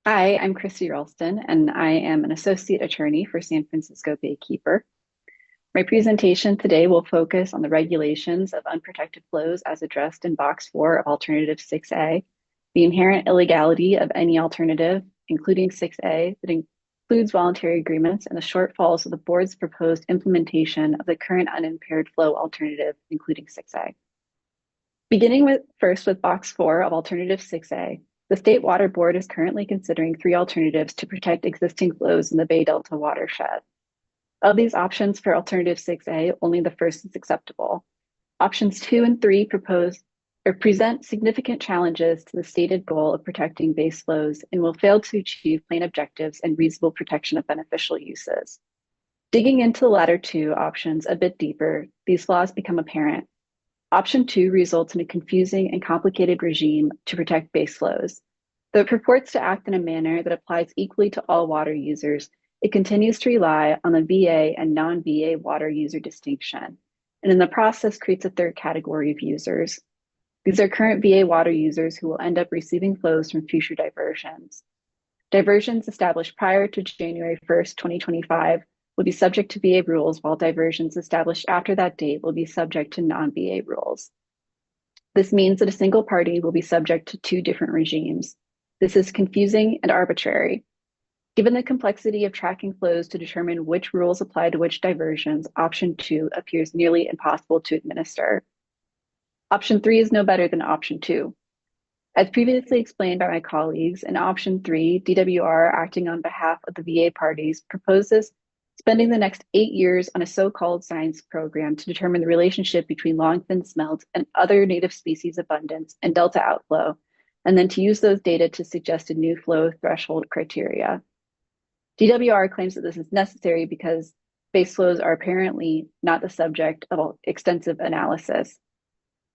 Hi, I'm Christie Ralston, and I am an associate attorney for San Francisco Baykeeper. My presentation today will focus on the regulations of unprotected flows as addressed in Box 4 of Alternative 6A, the inherent illegality of any alternative, including 6A, that includes voluntary agreements, and the shortfalls of the board's proposed implementation of the current unimpaired flow alternative, including 6A. Beginning first with Box 4 of Alternative 6A, the State Water Board is currently considering three alternatives to protect existing flows in the Bay Delta watershed. Of these options for Alternative 6A, only the first is acceptable. Options 2 and 3 propose or present significant challenges to the stated goal of protecting base flows and will fail to achieve plain objectives and reasonable protection of beneficial uses. Digging into the latter two options a bit deeper, these flaws become apparent. Option 2 results in a confusing and complicated regime to protect base flows. Though it purports to act in a manner that applies equally to all water users, it continues to rely on the VA and non-VA water user distinction, and in the process creates a third category of users. These are current VA water users who will end up receiving flows from future diversions. Diversions established prior to January 1st, 2025 will be subject to VA rules, while diversions established after that date will be subject to non-VA rules. This means that a single party will be subject to two different regimes. This is confusing and arbitrary. Given the complexity of tracking flows to determine which rules apply to which diversions, option 2 appears nearly impossible to administer. Option 3 is no better than option 2. As previously explained by my colleagues, in option 3, DWR, acting on behalf of the VA parties, proposes spending the next 8 years on a so-called science program to determine the relationship between longfin smelt and other native species abundance and delta outflow, and then to use those data to suggest a new flow threshold criteria. DWR claims that this is necessary because base flows are apparently not the subject of extensive analysis.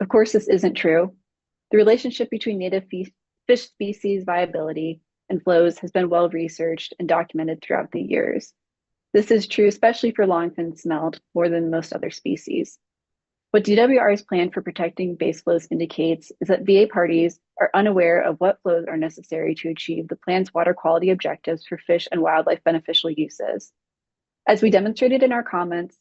Of course, this isn't true. The relationship between native fish species viability and flows has been well researched and documented throughout the years. This is true especially for longfin smelt more than most other species. What DWR's plan for protecting base flows indicates is that VA parties are unaware of what flows are necessary to achieve the plan's water quality objectives for fish and wildlife beneficial uses. As we demonstrated in our comments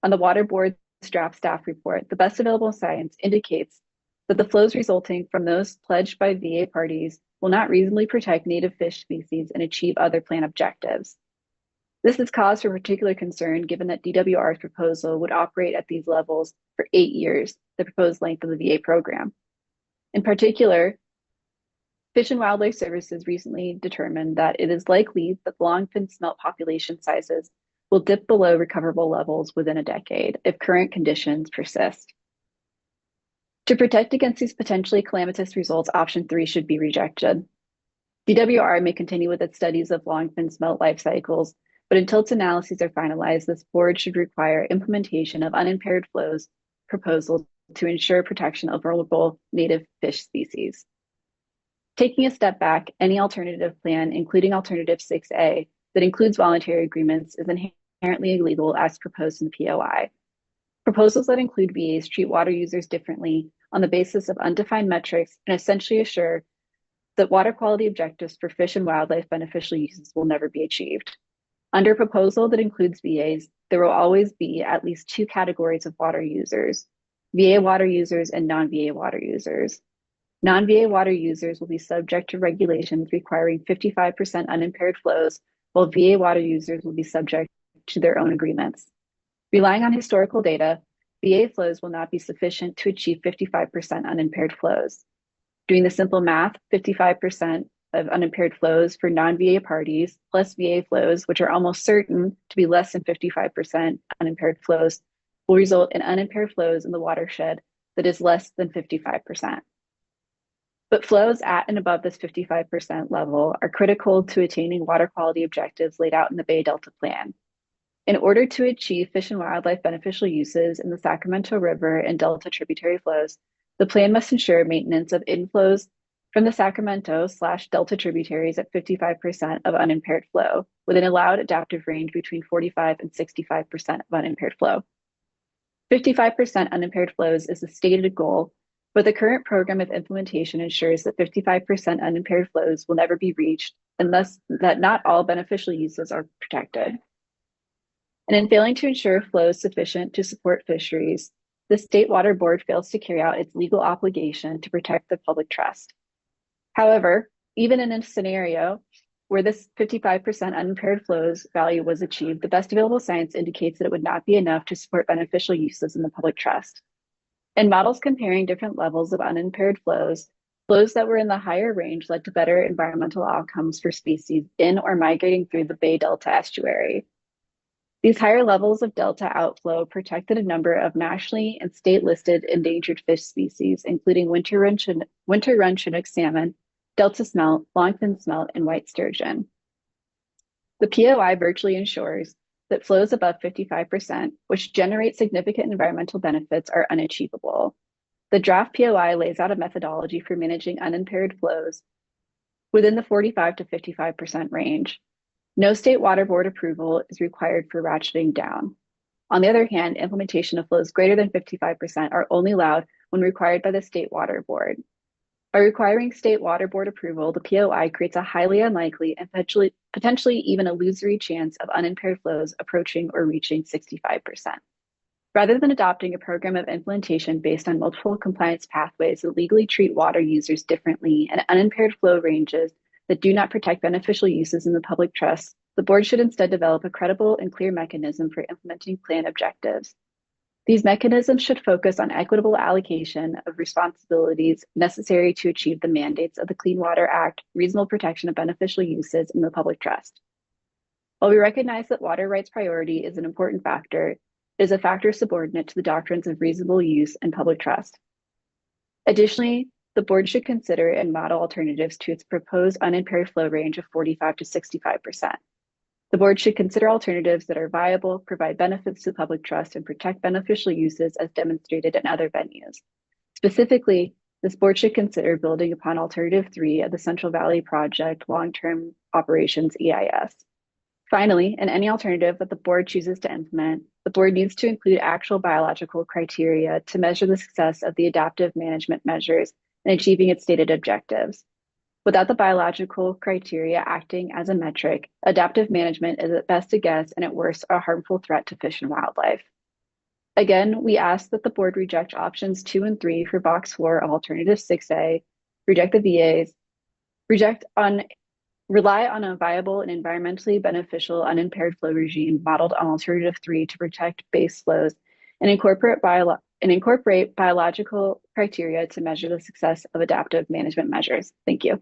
on the Water Board's draft staff report, the best available science indicates that the flows resulting from those pledged by VA parties will not reasonably protect native fish species and achieve other plan objectives. This is cause for particular concern given that DWR's proposal would operate at these levels for 8 years, the proposed length of the VA program. In particular, Fish and Wildlife Services recently determined that it is likely that longfin smelt population sizes will dip below recoverable levels within a decade if current conditions persist. To protect against these potentially calamitous results, option 3 should be rejected. DWR may continue with its studies of longfin smelt life cycles, but until its analyses are finalized, this board should require implementation of unimpaired flows proposals to ensure protection of vulnerable native fish species. Taking a step back, any alternative plan, including Alternative 6A, that includes voluntary agreements is inherently illegal as proposed in the POI. Proposals that include VAs treat water users differently on the basis of undefined metrics and essentially assure that water quality objectives for fish and wildlife beneficial uses will never be achieved. Under a proposal that includes VAs, there will always be at least two categories of water users, VA water users and non-VA water users. Non-VA water users will be subject to regulations requiring 55% unimpaired flows, while VA water users will be subject to their own agreements. Relying on historical data, VA flows will not be sufficient to achieve 55% unimpaired flows. Doing the simple math, 55% of unimpaired flows for non-VA parties plus VA flows, which are almost certain to be less than 55% unimpaired flows, will result in unimpaired flows in the watershed that is less than 55%. But flows at and above this 55% level are critical to attaining water quality objectives laid out in the Bay Delta Plan. In order to achieve fish and wildlife beneficial uses in the Sacramento River and Delta tributary flows, the plan must ensure maintenance of inflows from the Sacramento/Delta tributaries at 55% of unimpaired flow, with an allowed adaptive range between 45 and 65% of unimpaired flow. 55% unimpaired flows is the stated goal, but the current program of implementation ensures that 55% unimpaired flows will never be reached and thus that not all beneficial uses are protected. And in failing to ensure flows sufficient to support fisheries, the State Water Board fails to carry out its legal obligation to protect the public trust. However, even in a scenario where this 55% unimpaired flows value was achieved, the best available science indicates that it would not be enough to support beneficial uses in the public trust. In models comparing different levels of unimpaired flows, flows that were in the higher range led to better environmental outcomes for species in or migrating through the Bay Delta estuary. These higher levels of delta outflow protected a number of nationally and state-listed endangered fish species, including winter-run Chinook salmon, delta smelt, longfin smelt, and white sturgeon. The POI virtually ensures that flows above 55%, which generate significant environmental benefits, are unachievable. The draft POI lays out a methodology for managing unimpaired flows within the 45 to 55% range. No state water board approval is required for ratcheting down. On the other hand, implementation of flows greater than 55% are only allowed when required by the state water board. By requiring state water board approval, the POI creates a highly unlikely and potentially even illusory chance of unimpaired flows approaching or reaching 65%. Rather than adopting a program of implementation based on multiple compliance pathways that legally treat water users differently and unimpaired flow ranges that do not protect beneficial uses in the public trust, the board should instead develop a credible and clear mechanism for implementing plan objectives. These mechanisms should focus on equitable allocation of responsibilities necessary to achieve the mandates of the Clean Water Act, reasonable protection of beneficial uses in the public trust. While we recognize that water rights priority is an important factor, it is a factor subordinate to the doctrines of reasonable use and public trust. Additionally, the board should consider and model alternatives to its proposed unimpaired flow range of 45 to 65%. The board should consider alternatives that are viable, provide benefits to the public trust, and protect beneficial uses as demonstrated in other venues. Specifically, this board should consider building upon Alternative 3 of the Central Valley Project Long-Term Operations EIS. Finally, in any alternative that the board chooses to implement, the board needs to include actual biological criteria to measure the success of the adaptive management measures in achieving its stated objectives. Without the biological criteria acting as a metric, adaptive management is at best a guess and at worst a harmful threat to fish and wildlife. Again, we ask that the board reject options 2 and 3 for box 4 of Alternative 6A, reject the VAs, rely on a viable and environmentally beneficial unimpaired flow regime modeled on Alternative 3 to protect base flows, and incorporate biological criteria to measure the success of adaptive management measures. Thank you.